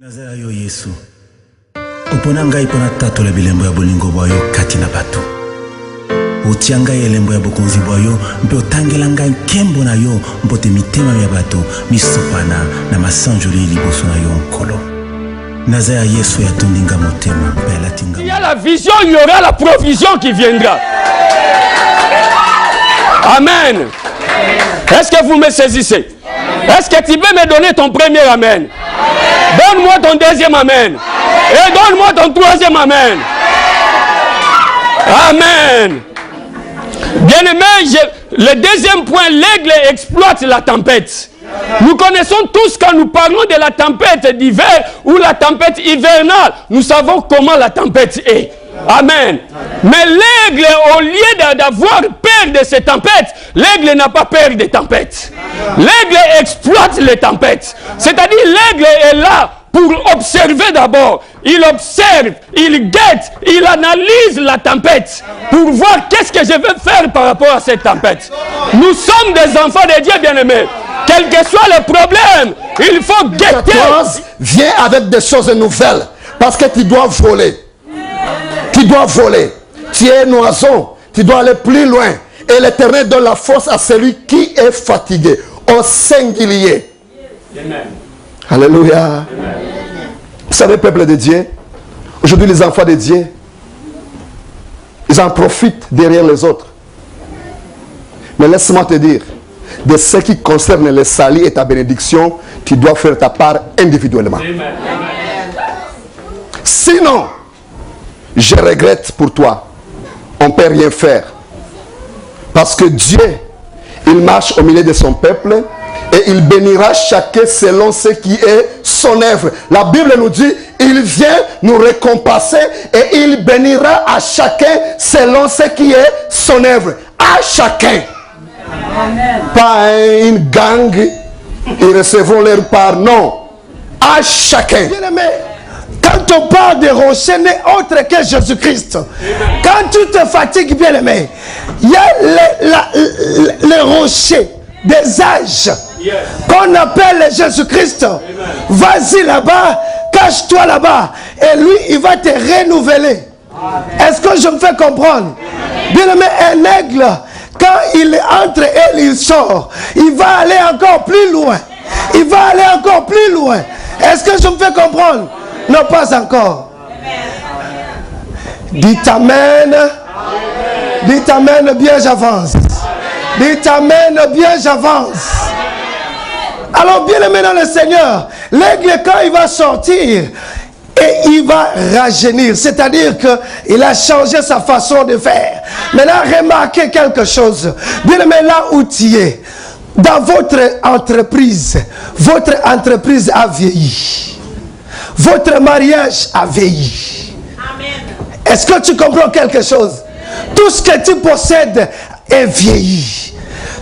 Nazaya yo Yesu. Opona ngai pona tato la bilembo ya bolingo boyo kati na bato. Otia ngai elembo ya bokonzi boyo mpe otangela ngai nkembo na yo mpote mitema ya bato misopana na masanjoli liboso na yo nkolo. Nazaya Yesu ya tondinga motema mpe alatinga. Il y a la vision, il y aura la provision qui viendra. Amen. Est-ce que vous me saisissez? Est-ce que tu peux me donner ton premier amen? Donne-moi ton deuxième amen. Et donne-moi ton troisième amen. Amen. Bien-aimé, le deuxième point, l'aigle exploite la tempête. Nous connaissons tous quand nous parlons de la tempête d'hiver ou la tempête hivernale. Nous savons comment la tempête est. Amen. Mais l'aigle, au lieu d'avoir peur de ces tempêtes, l'aigle n'a pas peur des tempêtes. L'aigle exploite les tempêtes. C'est-à-dire l'aigle est là pour observer d'abord. Il observe, il guette, il analyse la tempête pour voir qu'est-ce que je vais faire par rapport à cette tempête. Nous sommes des enfants de Dieu bien-aimés. Quel que soit le problème, il faut guetter. Viens avec des choses nouvelles parce que tu dois voler. Tu dois voler. Tu es un oiseau. Tu dois aller plus loin. Et l'Éternel donne la force à celui qui est fatigué. Au singulier. Amen. Alléluia. Amen. Vous savez, peuple de Dieu, aujourd'hui les enfants de Dieu, ils en profitent derrière les autres. Mais laisse-moi te dire, de ce qui concerne le salut et ta bénédiction, tu dois faire ta part individuellement. Amen. Sinon, je regrette pour toi. On ne peut rien faire. Parce que Dieu, il marche au milieu de son peuple et il bénira chacun selon ce qui est son œuvre. La Bible nous dit, il vient nous récompenser et il bénira à chacun selon ce qui est son œuvre. À chacun. Amen. Pas une gang, ils recevront leur part. Non. À chacun. Quand on parle de rocher, n'est autre que Jésus-Christ. Quand tu te fatigues, bien aimé, il y a les rochers des âges qu'on appelle Jésus-Christ. Vas-y là-bas, cache-toi là-bas. Et lui, il va te renouveler. Est-ce que je me fais comprendre? Bien aimé, un aigle, quand il entre et il sort, il va aller encore plus loin. Il va aller encore plus loin. Est-ce que je me fais comprendre? Non, pas encore. Dites amen. Dites amen, bien j'avance. Dites amen, bien j'avance. Alors bien aimé dans le Seigneur, l'aigle quand il va sortir et il va rajeunir, c'est-à-dire qu'il a changé sa façon de faire. Maintenant remarquez quelque chose. Bien aimé, là où tu es, dans votre entreprise a vieilli. Votre mariage a vieilli. Est-ce que tu comprends quelque chose? Tout ce que tu possèdes est vieilli.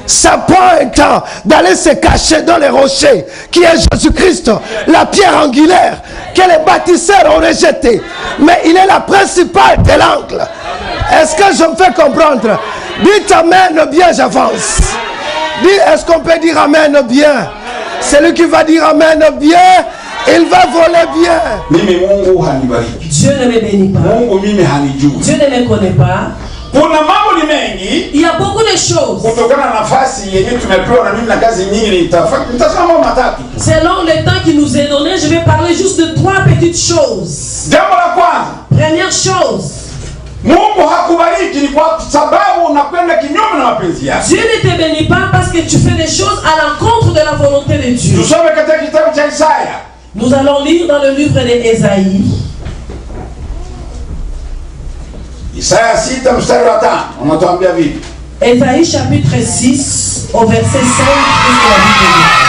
Ça prend un temps d'aller se cacher dans les rochers qui est Jésus-Christ, la pierre angulaire que les bâtisseurs ont rejetée. Mais il est la principale de l'angle. Est-ce que je me fais comprendre? Dites amen bien, j'avance. Dites, est-ce qu'on peut dire amen bien? Celui qui va dire amen bien, il va voler bien. Dieu ne me bénit pas. Dieu ne me connaît pas. Il y a beaucoup de choses. Selon le temps qui nous est donné, je vais parler juste de 3 petites choses. Première chose. Dieu ne te bénit pas parce que tu fais des choses à l'encontre de la volonté de Dieu. Nous allons lire dans le livre d'Ésaïe. Ésaïe chapitre 6 au verset 5 jusqu'à la vie.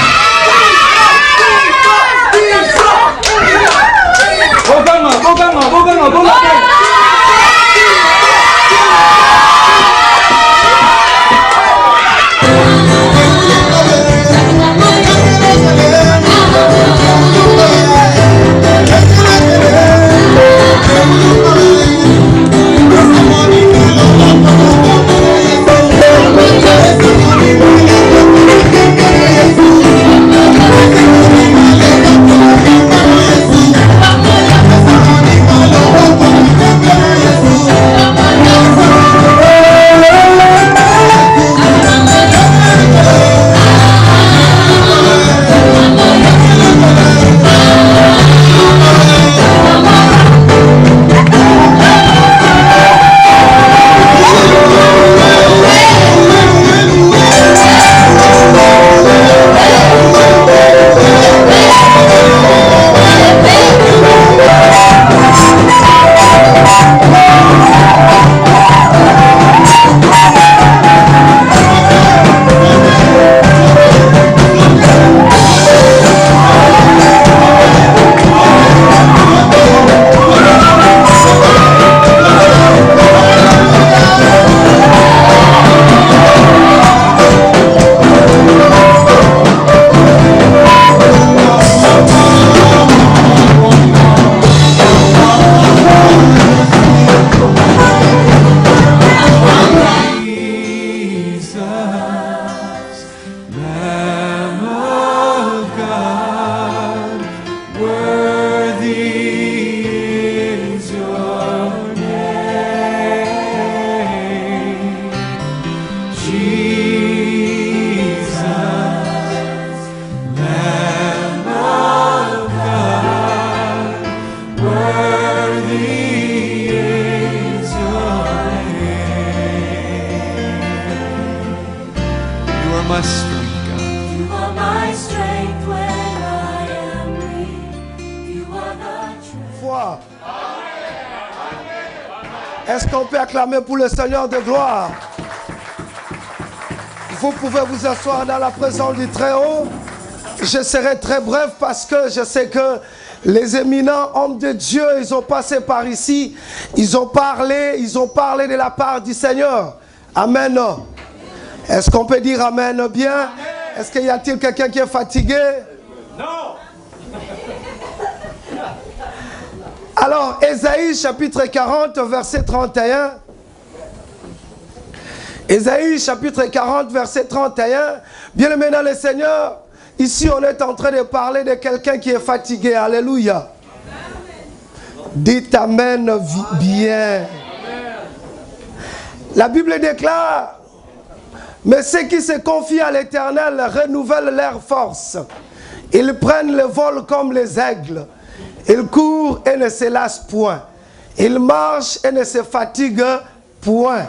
foi. Est-ce qu'on peut acclamer pour le Seigneur de gloire? Vous pouvez vous asseoir dans la présence du Très-Haut. Je serai très bref parce que je sais que les éminents hommes de Dieu, ils ont passé par ici. Ils ont parlé de la part du Seigneur. Amen. Est-ce qu'on peut dire Amen bien? Est-ce qu'il y a-t-il quelqu'un qui est fatigué? Non. Alors, Ésaïe chapitre 40, verset 31. Ésaïe chapitre 40, verset 31. Bien-aimé dans le Seigneur, ici on est en train de parler de quelqu'un qui est fatigué. Alléluia. Dites Amen bien. La Bible déclare, mais ceux qui se confient à l'Éternel renouvellent leur force. Ils prennent le vol comme les aigles. Ils courent et ne se lassent point. Ils marchent et ne se fatiguent point.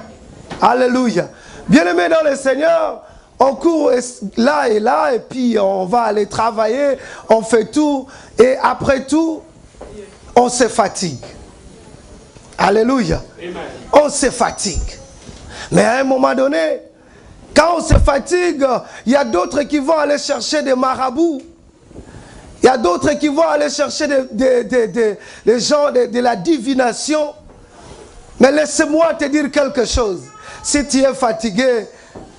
Alléluia. Bien-aimés dans le Seigneur, on court là et puis on va aller travailler, on fait tout, et après tout, on se fatigue. Alléluia. Amen. On se fatigue. Mais à un moment donné, quand on se fatigue, il y a d'autres qui vont aller chercher des marabouts. Il y a d'autres qui vont aller chercher des gens de la divination. Mais laisse-moi te dire quelque chose. Si tu es fatigué,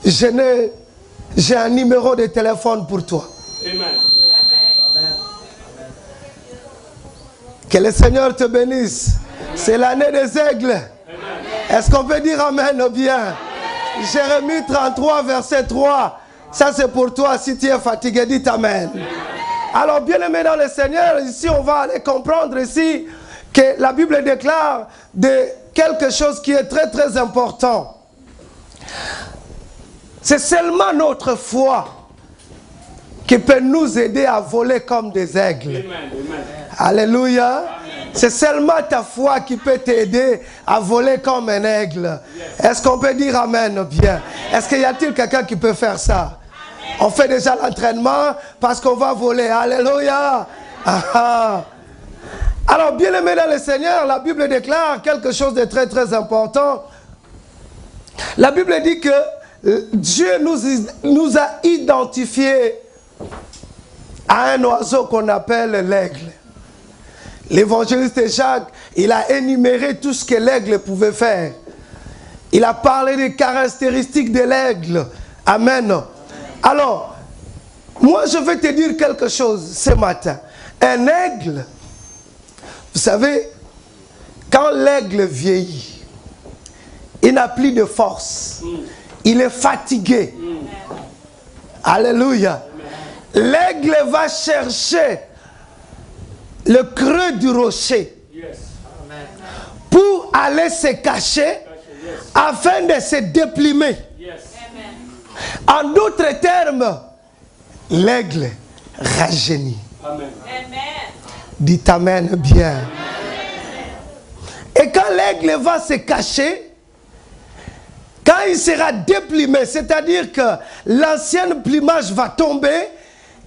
j'ai un numéro de téléphone pour toi. Amen. Que le Seigneur te bénisse. C'est l'année des aigles. Est-ce qu'on peut dire Amen bien? Jérémie 33, verset 3. Ça c'est pour toi. Si tu es fatigué, dis Amen. Alors, bien-aimé dans le Seigneur, ici on va aller comprendre ici que la Bible déclare de quelque chose qui est très très important. C'est seulement notre foi qui peut nous aider à voler comme des aigles. Amen. Alléluia. C'est seulement ta foi qui peut t'aider à voler comme un aigle. Est-ce qu'on peut dire Amen bien? Est-ce qu'il y a-t-il quelqu'un qui peut faire ça? On fait déjà l'entraînement parce qu'on va voler. Alléluia. Alors, bien-aimé dans le Seigneur, la Bible déclare quelque chose de très très important. La Bible dit que Dieu nous a identifiés à un oiseau qu'on appelle l'aigle. L'évangéliste Jacques, il a énuméré tout ce que l'aigle pouvait faire. Il a parlé des caractéristiques de l'aigle. Amen. Alors, moi je vais te dire quelque chose ce matin. Un aigle, vous savez, quand l'aigle vieillit, il n'a plus de force. Il est fatigué. Alléluia. L'aigle va chercher le creux du rocher pour aller se cacher afin de se déplimer. En d'autres termes, l'aigle rajeunit. Amen. Dites Amen bien. Et quand l'aigle va se cacher, quand il sera déplimé, c'est-à-dire que l'ancien plumage va tomber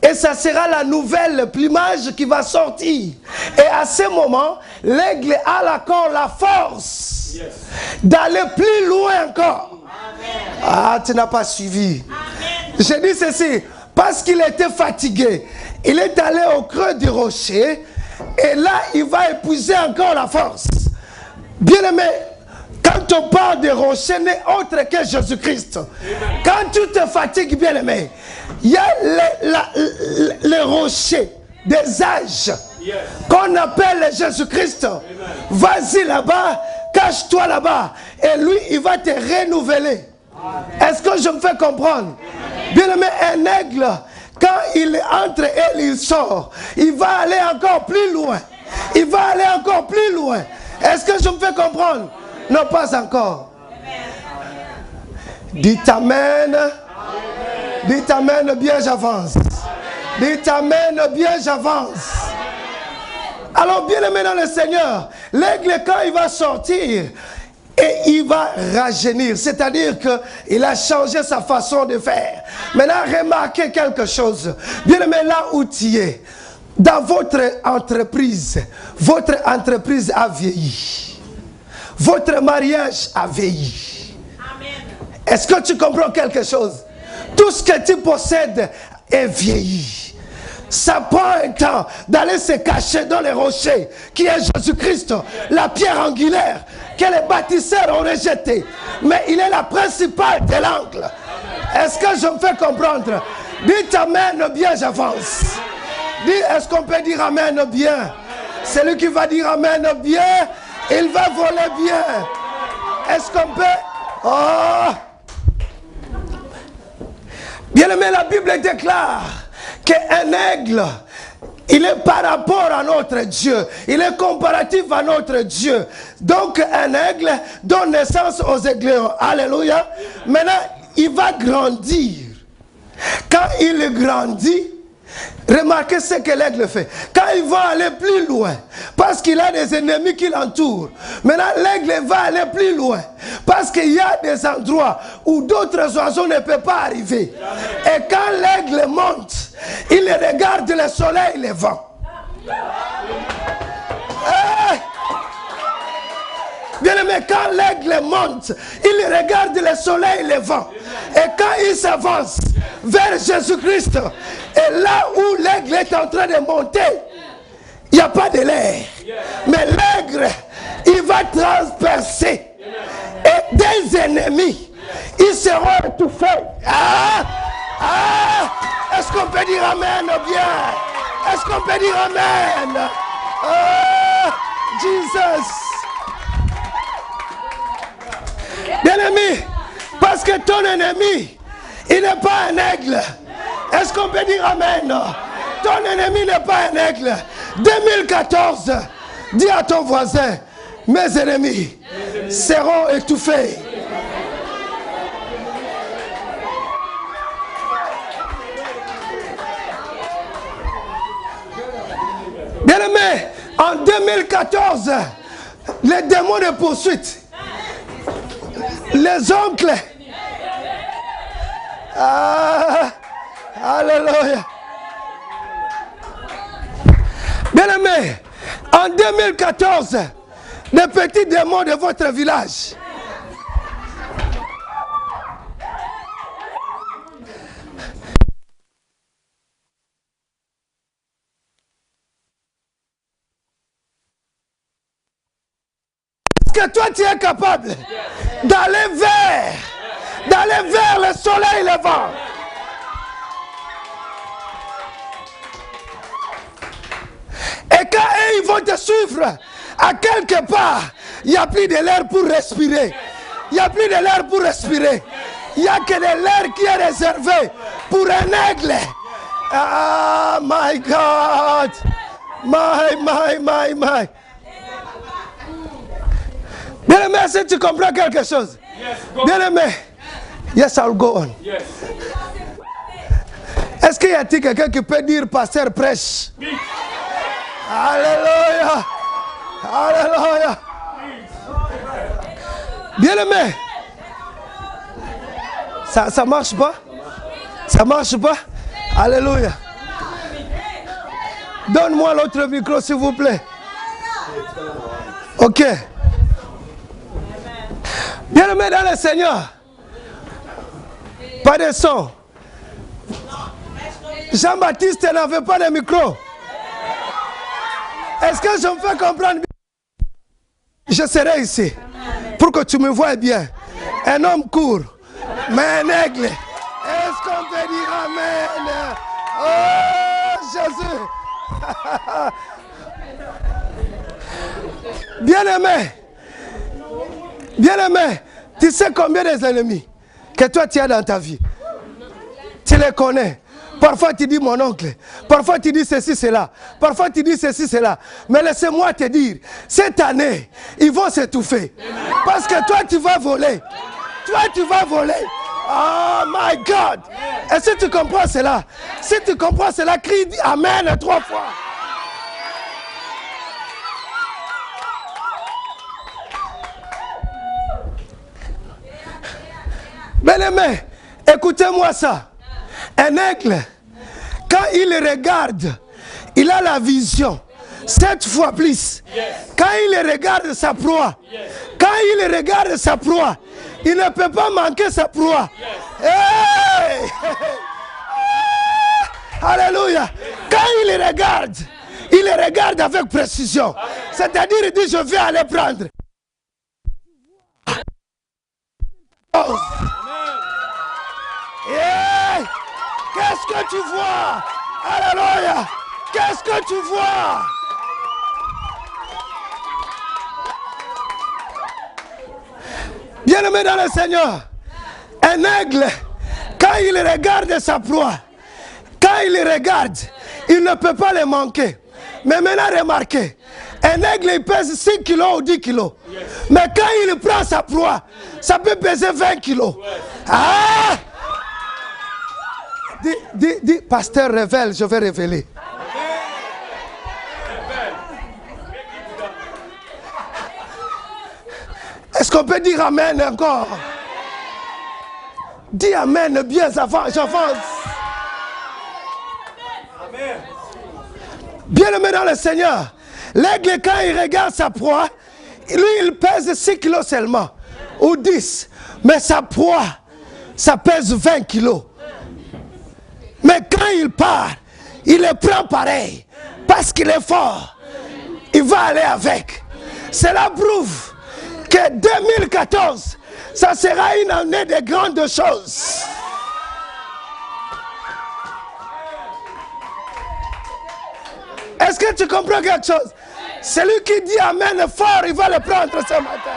et ça sera la nouvelle plumage qui va sortir. Et à ce moment, l'aigle a encore la force d'aller plus loin encore. Ah, tu n'as pas suivi. Je dis ceci, parce qu'il était fatigué, il est allé au creux du rocher et là, il va épuiser encore la force. Bien-aimé, quand on parle de rocher, n'est autre que Jésus-Christ. Quand tu te fatigues, bien-aimé, il y a les rochers des âges qu'on appelle Jésus-Christ. Vas-y là-bas, cache-toi là-bas. Et lui, il va te renouveler. Est-ce que je me fais comprendre? Bien-aimé, un aigle, quand il entre et il sort, il va aller encore plus loin. Il va aller encore plus loin. Est-ce que je me fais comprendre? Non, pas encore. Dites Amen. Dites Amen, bien j'avance. Dites Amen, bien j'avance. Alors, bien-aimé dans le Seigneur, l'aigle, quand il va sortir, et il va rajeunir, c'est-à-dire qu'il a changé sa façon de faire. Maintenant, remarquez quelque chose. Bien-aimé, là où tu es, dans votre entreprise a vieilli. Votre mariage a vieilli. Est-ce que tu comprends quelque chose? Tout ce que tu possèdes est vieilli. Ça prend un temps d'aller se cacher dans les rochers qui est Jésus-Christ, la pierre angulaire que les bâtisseurs ont rejetée. Mais il est la principale de l'angle. Est-ce que je me fais comprendre? Dites amen bien, j'avance. Dis, est-ce qu'on peut dire amen bien? Celui qui va dire amen bien, il va voler bien. Est-ce qu'on peut... Oh! Bien aimé, la Bible déclare qu'un aigle, il est par rapport à notre Dieu. Il est comparatif à notre Dieu. Donc un aigle donne naissance aux aiglons. Alléluia. Maintenant, il va grandir. Quand il grandit, remarquez ce que l'aigle fait. Quand il va aller plus loin, parce qu'il a des ennemis qui l'entourent. Maintenant, l'aigle va aller plus loin, parce qu'il y a des endroits où d'autres oiseaux ne peuvent pas arriver. Et quand l'aigle monte, il regarde le soleil et le vent. Bien aimé, quand l'aigle monte, il regarde le soleil et le vent. Et quand il s'avance vers Jésus-Christ, et là où l'aigle est en train de monter, il n'y a pas de l'air. Mais l'aigle, il va transpercer. Et des ennemis, ils seront étouffés. Est-ce qu'on peut dire amen bien? Est-ce qu'on peut dire amen? Jesus. Bien-aimé, parce que ton ennemi, il n'est pas un aigle. Est-ce qu'on peut dire amen? Ton ennemi n'est pas un aigle. 2014, dis à ton voisin, mes ennemis seront étouffés. Bien-aimé, en 2014, les démons de poursuite, les oncles, alléluia. Bien-aimé, en 2014, les petits démons de votre village, que toi tu es capable d'aller vers le soleil levant. Et quand eux, ils vont te suivre, à quelque part, il n'y a plus de l'air pour respirer. Il n'y a plus de l'air pour respirer. Il n'y a que de l'air qui est réservé pour un aigle. Ah, my God. My. Bien-aimé, si tu comprends quelque chose. Bien-aimé. Yes, I'll go on. Yes. Est-ce qu'il y a quelqu'un qui peut dire pasteur prêche? Alléluia. Alléluia. Bien-aimé. Ça marche pas? Ça marche pas? Alléluia. Donne-moi l'autre micro, s'il vous plaît. Ok. Bien-aimé dans le Seigneur. Pas de son. Jean-Baptiste n'avait pas de micro. Est-ce que je me fais comprendre? Je serai ici pour que tu me vois bien. Un homme court, mais un aigle. Est-ce qu'on peut dire amen? Oh Jésus. Bien-aimé. Bien-aimé, tu sais combien des ennemis que toi tu as dans ta vie? Tu les connais. Parfois tu dis mon oncle. Parfois tu dis ceci, cela. Parfois tu dis ceci, cela. Mais laissez-moi te dire, cette année, ils vont s'étouffer. Parce que toi tu vas voler. Toi tu vas voler. Oh my God. Et si tu comprends cela, crie amen 3 fois. Bien-aimé, écoutez-moi ça. Un aigle, quand il regarde, il a la vision. 7 fois plus. Quand il regarde sa proie, il ne peut pas manquer sa proie. Hey! Alléluia. Quand il regarde avec précision. C'est-à-dire, il dit, je vais aller prendre. Hey! Qu'est-ce que tu vois? Alléluia. Qu'est-ce que tu vois? Bien-aimé dans le Seigneur, un aigle, quand il regarde sa proie, il ne peut pas le manquer. Mais maintenant, remarquez, un aigle il pèse 6 kilos ou 10 kilos. Mais quand il prend sa proie, ça peut peser 20 kilos. Ah! Dis, pasteur, révèle, je vais révéler. Est-ce qu'on peut dire amen encore? Dis amen bien, j'avance. Bien-aimé dans le Seigneur, l'aigle quand il regarde sa proie, lui il pèse 6 kilos seulement, ou 10. Mais sa proie, ça pèse 20 kilos. Mais quand il part, il le prend pareil, parce qu'il est fort. Il va aller avec. Cela prouve que 2014, ça sera une année de grandes choses. Est-ce que tu comprends quelque chose? Celui qui dit amen fort, il va le prendre ce matin.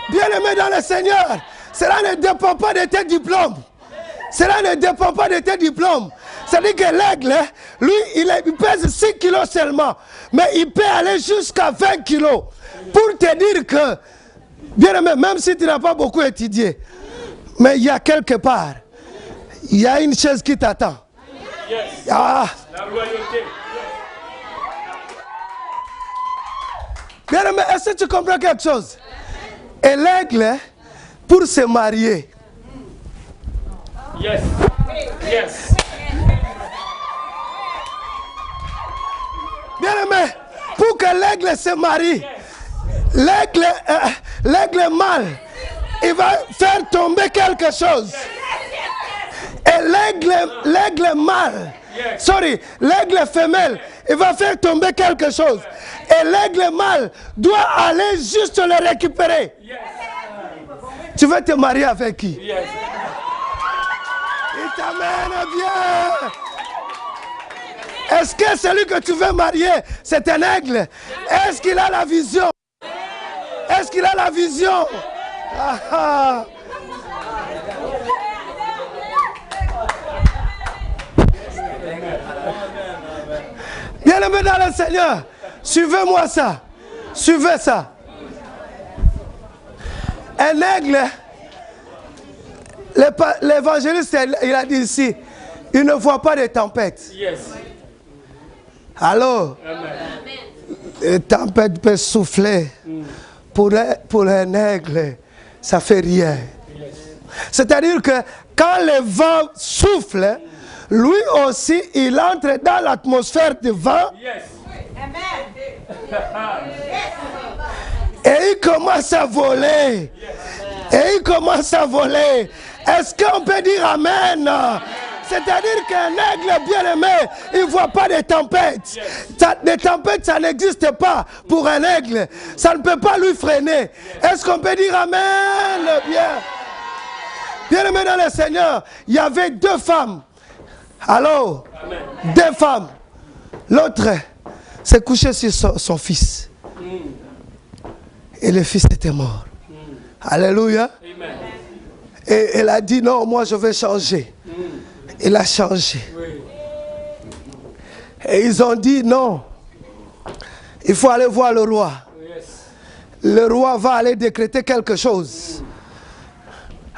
Bien-aimé dans le Seigneur, cela ne dépend pas de tes diplômes. C'est-à-dire que l'aigle, lui, il pèse 6 kilos seulement. Mais il peut aller jusqu'à 20 kilos. Pour te dire que, bien aimé, même si tu n'as pas beaucoup étudié, mais il y a quelque part, il y a une chaise qui t'attend. Ah. La royauté. Bien aimé, est-ce que tu comprends quelque chose? Et l'aigle, pour se marier. Yes. Bien aimé, pour que l'aigle se marie, l'aigle mâle, il va faire tomber quelque chose. Et l'aigle mâle, l'aigle femelle, il va faire tomber quelque chose. Et l'aigle mâle doit aller juste le récupérer. Tu veux te marier avec qui? Il t'amène bien. Est-ce que celui que tu veux marier, c'est un aigle? Est-ce qu'il a la vision? Bien-aimé dans le Seigneur, suivez-moi ça. Suivez ça. Un aigle, l'évangéliste, il a dit ici, il ne voit pas de tempête. Yes. Alors, les tempêtes peuvent souffler. Pour un aigle, ça ne fait rien. C'est-à-dire que quand le vent souffle, lui aussi, il entre dans l'atmosphère du vent. Yes. Et il commence à voler. Est-ce qu'on peut dire amen? C'est-à-dire qu'un aigle bien-aimé, il ne voit pas de tempêtes. Des tempêtes, ça n'existe pas pour un aigle. Ça ne peut pas lui freiner. Est-ce qu'on peut dire amen? Bien-aimé dans le Seigneur, il y avait 2 femmes. Alors, 2 femmes. L'autre s'est couché sur son fils. Et le fils était mort. Alléluia. Amen. Et elle a dit non, moi je vais changer. Il a changé. Oui. Et ils ont dit non, il faut aller voir le roi. Yes. Le roi va aller décréter quelque chose.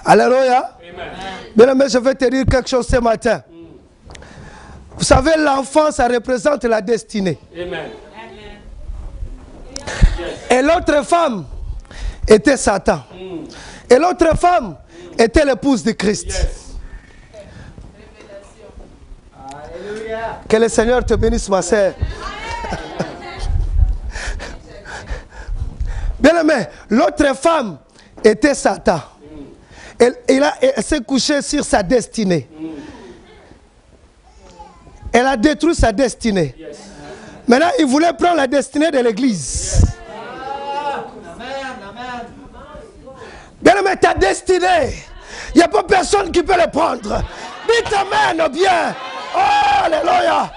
Alléluia. Bien aimé, je vais te dire quelque chose ce matin. Vous savez, l'enfant, ça représente la destinée. Amen. Et l'autre femme était Satan. Et l'autre femme était l'épouse de Christ. Yes. Que le Seigneur te bénisse, ma sœur. Bien aimé, l'autre femme était Satan. Elle s'est couchée sur sa destinée. Elle a détruit sa destinée. Maintenant, il voulait prendre la destinée de l'église. Bien aimé, ta destinée, il n'y a pas personne qui peut le prendre. Dites amen bien. Oh, alléluia.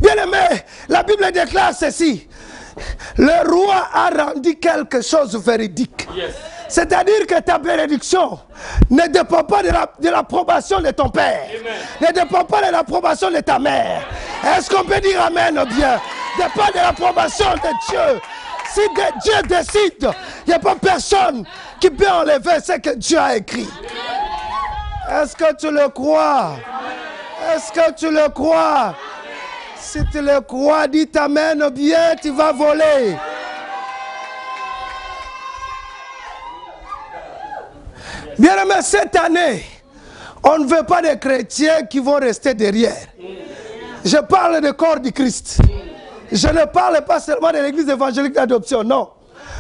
Bien aimé, la Bible déclare ceci. Le roi a rendu quelque chose de véridique. C'est-à-dire que ta bénédiction ne dépend pas de l'approbation de ton père. Amen. Ne dépend pas de l'approbation de ta mère. Est-ce qu'on peut dire amen bien? Ne dépend pas de l'approbation de Dieu. Si Dieu décide, il n'y a pas personne qui peut enlever ce que Dieu a écrit. Est-ce que tu le crois? Est-ce que tu le crois? Si tu le crois, dis amen bien, tu vas voler. Bien aimé, cette année, on ne veut pas des chrétiens qui vont rester derrière. Je parle du corps du Christ. Je ne parle pas seulement de l'église évangélique d'adoption, non.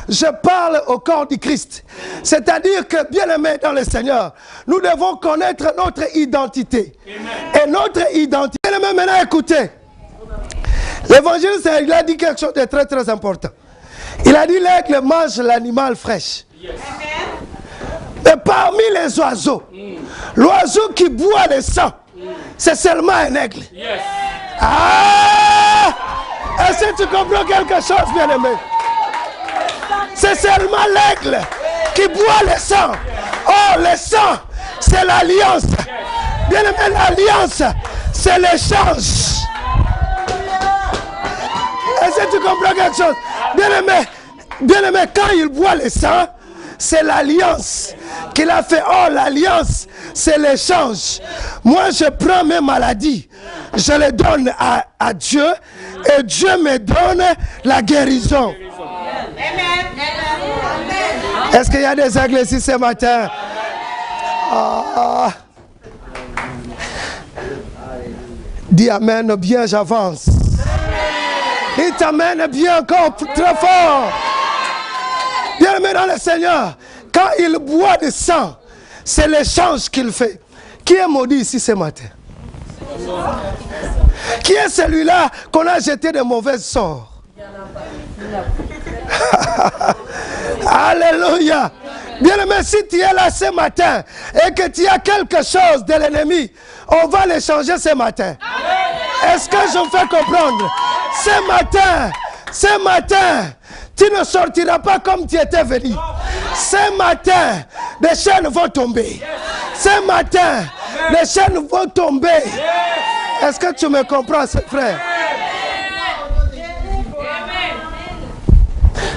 Je parle au corps du Christ. C'est-à-dire que, bien aimé dans le Seigneur, nous devons connaître notre identité. Et notre identité, bien aimé, maintenant écoutez. L'évangéliste, il a dit quelque chose de très très important. Il a dit l'aigle mange l'animal fraîche. Mais parmi les oiseaux, l'oiseau qui boit le sang, c'est seulement un aigle. Ah! Est-ce que tu comprends quelque chose, bien aimé? C'est seulement l'aigle qui boit le sang. Oh, le sang, c'est l'alliance. Bien aimé, l'alliance, c'est l'échange. Est-ce que tu comprends quelque chose? Bien aimé, quand il boit le sang, c'est l'alliance qu'il a fait. Oh, l'alliance, c'est l'échange. Moi, je prends mes maladies, je les donne à Dieu, et Dieu me donne la guérison. Est-ce qu'il y a des aigles ici ce matin? Dis amen bien, j'avance. Dis amen bien encore très fort. Bien aimé dans le Seigneur, quand il boit du sang, c'est l'échange qu'il fait. Qui est maudit ici ce matin? Qui est celui-là qu'on a jeté de mauvais sorts? Alléluia. Bien aimé, si tu es là ce matin et que tu as quelque chose de l'ennemi, on va l'échanger ce matin. Est-ce que je me fais comprendre? Ce matin, tu ne sortiras pas comme tu étais venu. Ce matin, les chaînes vont tomber. Ce matin, les chaînes vont tomber. Est-ce que tu me comprends, frère?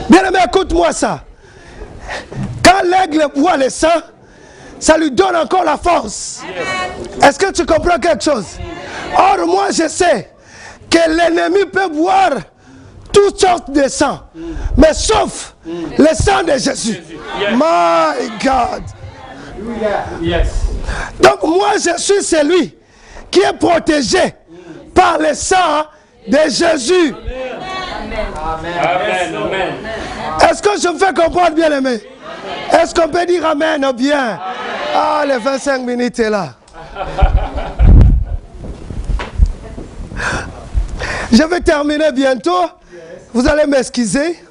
Bien aimé, écoute-moi ça. Quand l'aigle boit le sang, ça lui donne encore la force. Est-ce que tu comprends quelque chose? Or, moi, je sais que l'ennemi peut boire toutes sortes de sang, mais sauf le sang de Jésus. My God. Donc, moi, je suis celui qui est protégé par le sang de Jésus. Amen. Amen. Est-ce que je me fais comprendre, bien aimé? Est-ce qu'on peut dire amen bien? Ah, les 25 minutes est là. Je vais terminer bientôt. Vous allez m'excuser.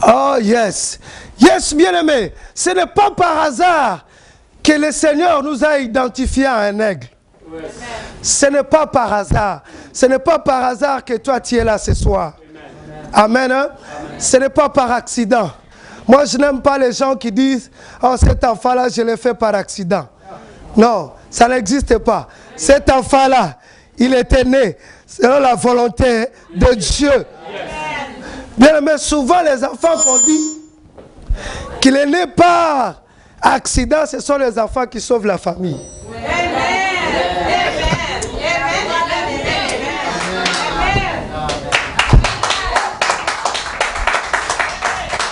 Oh, yes. Yes, bien aimé. Ce n'est pas par hasard que le Seigneur nous a identifiés à un aigle. Ce n'est pas par hasard. Ce n'est pas par hasard que toi tu es là ce soir. Amen. Hein? Ce n'est pas par accident. Moi, je n'aime pas les gens qui disent « Oh, cet enfant-là, je l'ai fait par accident. » Non, ça n'existe pas. Cet enfant-là, il était né selon la volonté de Dieu. Bien, mais souvent, les enfants qu'on dit qu'il est né par accident, ce sont les enfants qui sauvent la famille.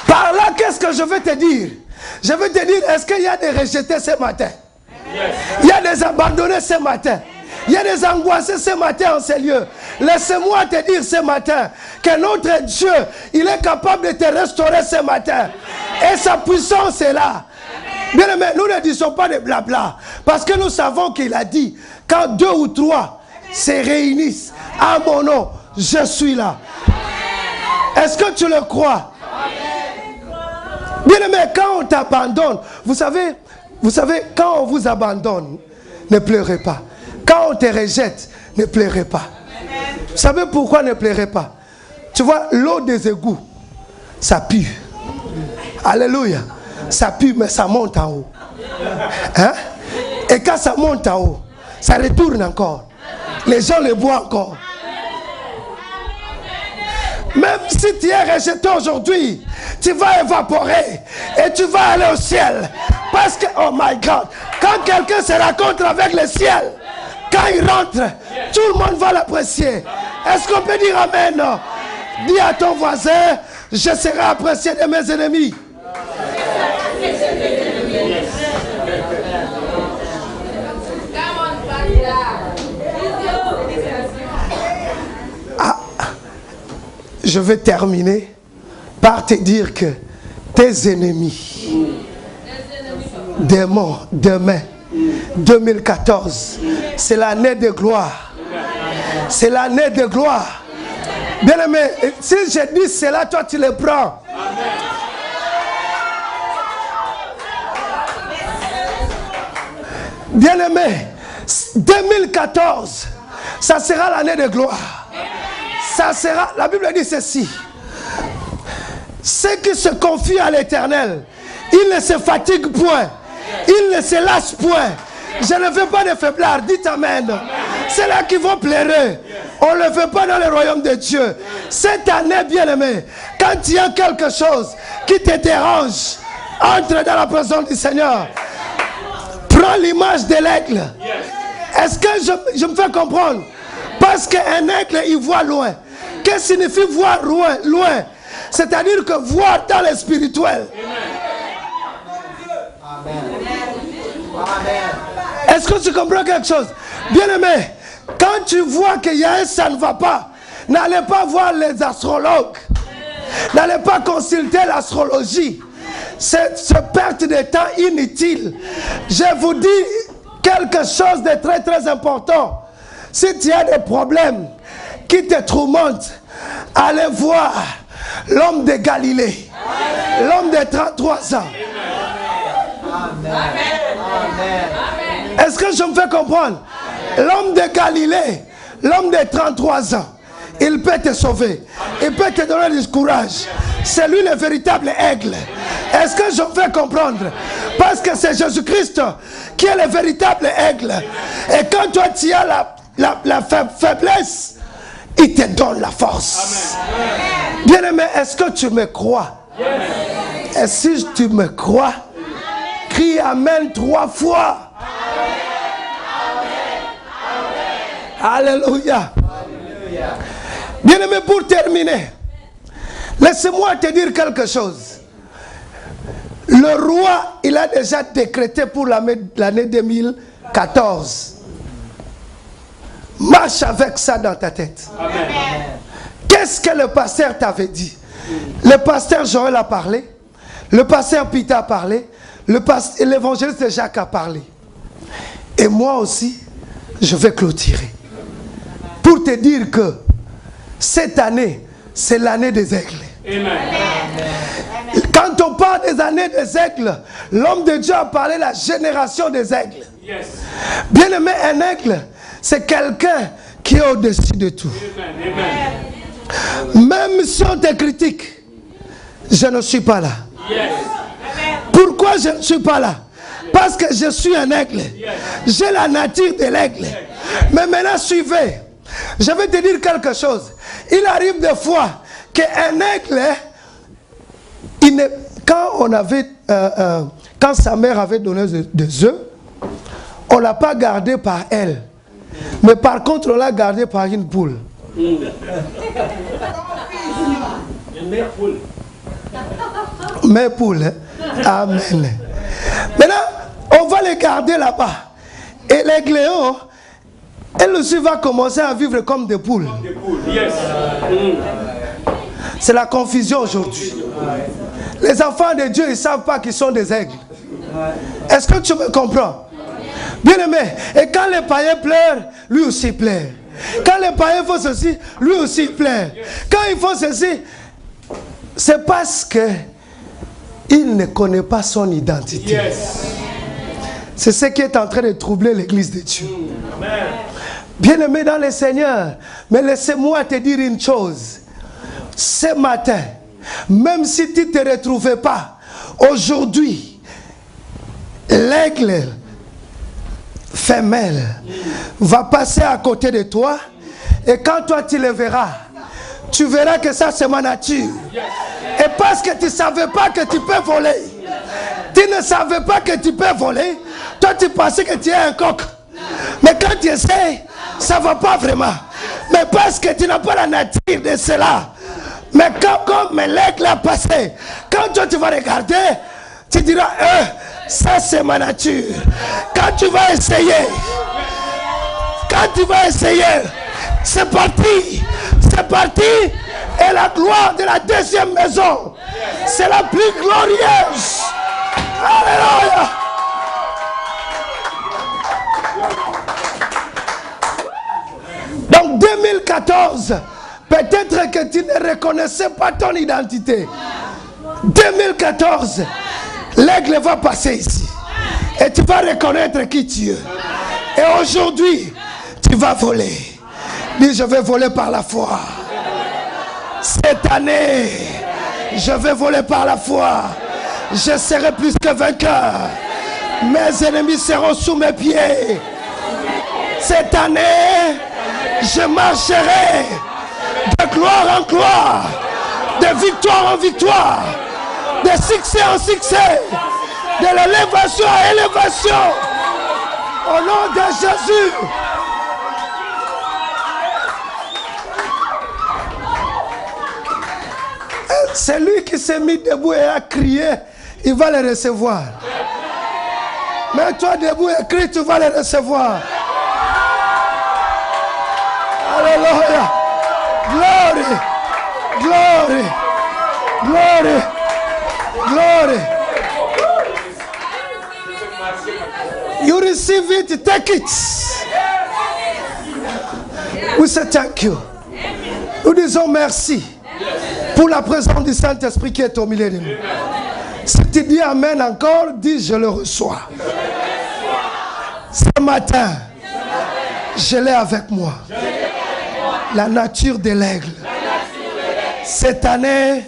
Par là, qu'est-ce que je veux te dire? Je veux te dire, est-ce qu'il y a des rejetés ce matin? Il y a des abandonnés ce matin. Il y a des angoissés ce matin en ces lieux. Laisse-moi te dire ce matin que notre Dieu, il est capable de te restaurer ce matin. Et sa puissance est là. Bien aimé, nous ne disons pas de blabla. Parce que nous savons qu'il a dit, quand 2 ou 3 se réunissent à mon nom, je suis là. Est-ce que tu le crois? Bien aimé, quand on t'abandonne, vous savez, quand on vous abandonne, ne pleurez pas. Quand on te rejette, ne pleurez pas. Vous savez pourquoi ne pleurez pas? Tu vois, l'eau des égouts, ça pue. Alléluia. Ça pue, mais ça monte en haut. Hein? Et quand ça monte en haut, ça retourne encore. Les gens le boivent encore. Même si tu es rejeté aujourd'hui, tu vas évaporer et tu vas aller au ciel. Parce que, oh my God, quand quelqu'un se rencontre avec le ciel, quand il rentre, tout le monde va l'apprécier. Est-ce qu'on peut dire amen? Dis à ton voisin, je serai apprécié de mes ennemis. Je vais terminer par te dire que tes ennemis, demain, 2014, c'est l'année de gloire. C'est l'année de gloire. Bien aimé, si je dis cela, toi tu le prends. Bien aimé, 2014, ça sera l'année de gloire. Ça sera, la Bible dit ceci. Ceux qui se confient à l'Éternel, ils ne se fatiguent point, ils ne se lassent point. Je ne veux pas de faiblard, dites amen. C'est là qu'ils vont pleurer. On ne le fait pas dans le royaume de Dieu. Cette année, bien aimé, quand il y a quelque chose qui te dérange, entre dans la présence du Seigneur. Prends l'image de l'aigle. Est-ce que je me fais comprendre? Parce qu'un aigle, il voit loin. Qu'est-ce que signifie voir loin? Loin. C'est-à-dire que voir dans le spirituel. Est-ce que tu comprends quelque chose? Bien aimé, quand tu vois qu'il y a un ça ne va pas, n'allez pas voir les astrologues. N'allez pas consulter l'astrologie. C'est perte de temps inutile. Je vous dis quelque chose de très très important. Si tu as des problèmes qui te tourmentent, allez voir l'homme de Galilée, l'homme de 33 ans. Est-ce que je me fais comprendre? L'homme de Galilée, l'homme de 33 ans, il peut te sauver, il peut te donner du courage. C'est lui le véritable aigle. Est-ce que je me fais comprendre? Parce que c'est Jésus-Christ qui est le véritable aigle. Et quand toi tu as la faiblesse, il te donne la force. Bien aimé, est-ce que tu me crois? Et si tu me crois, crie amen 3 fois. Alléluia. Bien aimé, pour terminer, laisse-moi te dire quelque chose. Le roi, il a déjà décrété pour l'année 2014. Marche avec ça dans ta tête. Qu'est-ce que le pasteur t'avait dit? Le pasteur Joël a parlé. Le pasteur Peter a parlé. L'évangéliste Jacques a parlé. Et moi aussi, je vais clôturer. Pour te dire que cette année, c'est l'année des aigles. Amen. Quand on parle des années des aigles, l'homme de Dieu a parlé de la génération des aigles. Yes. Bien aimé, un aigle, c'est quelqu'un qui est au-dessus de tout. Amen. Même si on te critique, je ne suis pas là. Yes. Pourquoi je ne suis pas là? Parce que je suis un aigle. Yes. J'ai la nature de l'aigle. Yes. Mais maintenant, suivez. Je vais te dire quelque chose. Il arrive des fois qu'un aigle, quand sa mère avait donné des œufs, on ne l'a pas gardé par elle. Mais par contre, on l'a gardé par une poule. Une mère poule. Mère poule. Hein? Amen. Maintenant, On va les garder là-bas. Et les gléons, elle aussi va commencer à vivre comme des poules. Yes. C'est la confusion aujourd'hui. Les enfants de Dieu, ils ne savent pas qu'ils sont des aigles. Est-ce que tu me comprends? Bien aimé, et quand les païens pleurent, lui aussi pleure. Quand les païens font ceci, lui aussi pleure. Quand ils font ceci, c'est parce qu'il ne connaît pas son identité. Yes. C'est ce qui est en train de troubler l'église de Dieu. Bien aimé dans le Seigneur, mais laissez-moi te dire une chose. Ce matin, même si tu ne te retrouvais pas, aujourd'hui, l'aigle femelle va passer à côté de toi, et quand toi tu le verras, tu verras que ça c'est ma nature. Et parce que tu ne savais pas que tu peux voler, tu ne savais pas que tu peux voler, toi tu pensais que tu es un coq. Mais quand tu essaies, ça ne va pas vraiment. Mais parce que tu n'as pas la nature de cela. Mais comme l'aigle a passé, quand toi tu vas regarder, tu diras, ça c'est ma nature. Quand tu vas essayer, c'est parti. C'est parti. Et la gloire de la deuxième maison, c'est la plus glorieuse. Alléluia. Donc 2014, peut-être que tu ne reconnaissais pas ton identité. 2014, l'aigle va passer ici. Et tu vas reconnaître qui tu es. Et aujourd'hui, tu vas voler. Dis, je vais voler par la foi. Cette année, je vais voler par la foi. Je serai plus que vainqueur. Mes ennemis seront sous mes pieds. Cette année, je marcherai de gloire en gloire, de victoire en victoire, de succès en succès, de l'élévation à élévation. Au nom de Jésus. C'est lui qui s'est mis debout et a crié, il va les recevoir. Mais toi debout et crie, tu vas les recevoir. Alléluia. Glory. Glory. Glory. Glory. You receive it, take it. We say thank you. Nous disons merci pour la présence du Saint-Esprit qui est au milieu de nous. Si tu dis amen encore, dis je le reçois. Ce matin, je l'ai avec moi. La nature de l'aigle. Cette année,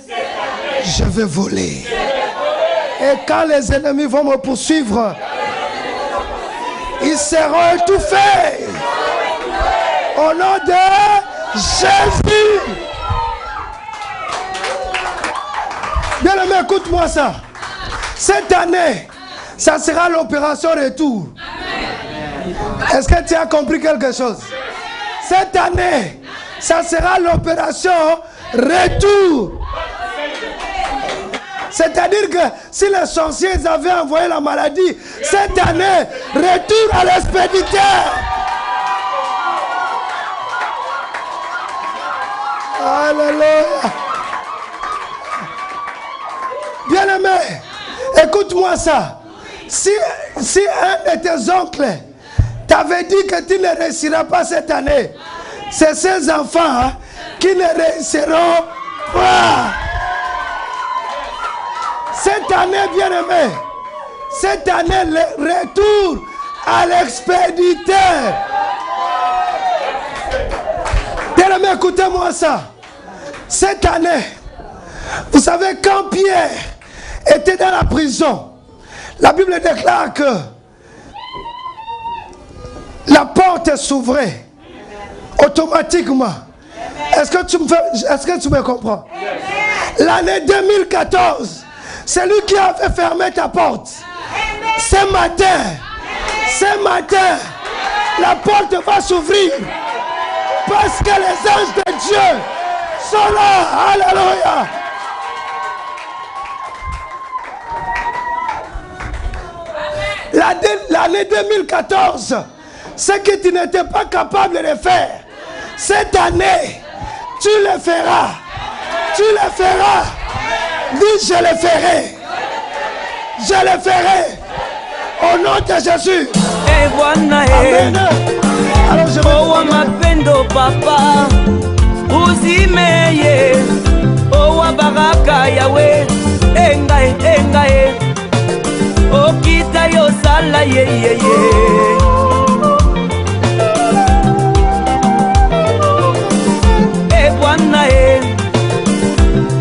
je vais voler. Et quand les ennemis vont me poursuivre, ils seront étouffés. Au nom de Jésus. Bien aimé, écoute-moi ça. Cette année, ça sera l'opération retour. Est-ce que tu as compris quelque chose? Cette année, ça sera l'opération retour. C'est-à-dire que si les sorciers avaient envoyé la maladie, cette année, retour à l'expéditeur. Alléluia. Bien-aimé, écoute-moi ça. Si un de tes oncles t'avait dit que tu ne réussiras pas cette année, c'est ces enfants qui ne réussiront pas. Cette année, bien-aimé, cette année, le retour à l'expéditeur. Bien-aimé, écoutez-moi ça. Cette année, vous savez, quand Pierre était dans la prison, la Bible déclare que la porte s'ouvrait automatiquement. Est-ce que tu me comprends? L'année 2014, c'est lui qui avait fermé ta porte. Ce matin, la porte va s'ouvrir. Parce que les anges de Dieu sont là. Alléluia. l'année 2014, ce que tu n'étais pas capable de faire, cette année, tu le feras. Tu le feras. Dis, je le ferai. Je le ferai. Au nom de Jésus. Amen. Alors je vais mapendo papa uzimeye owa baraka yawe engae okita yo sala ye Bwana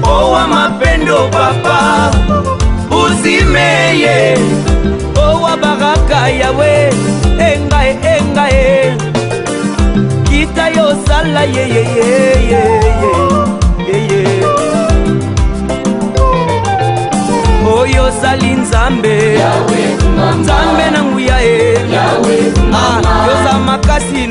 owa mapendo papa uzimeye owa baraka yawe engae kita yo sala ye oyo sali nzambe nzambe na nguya yo za makasi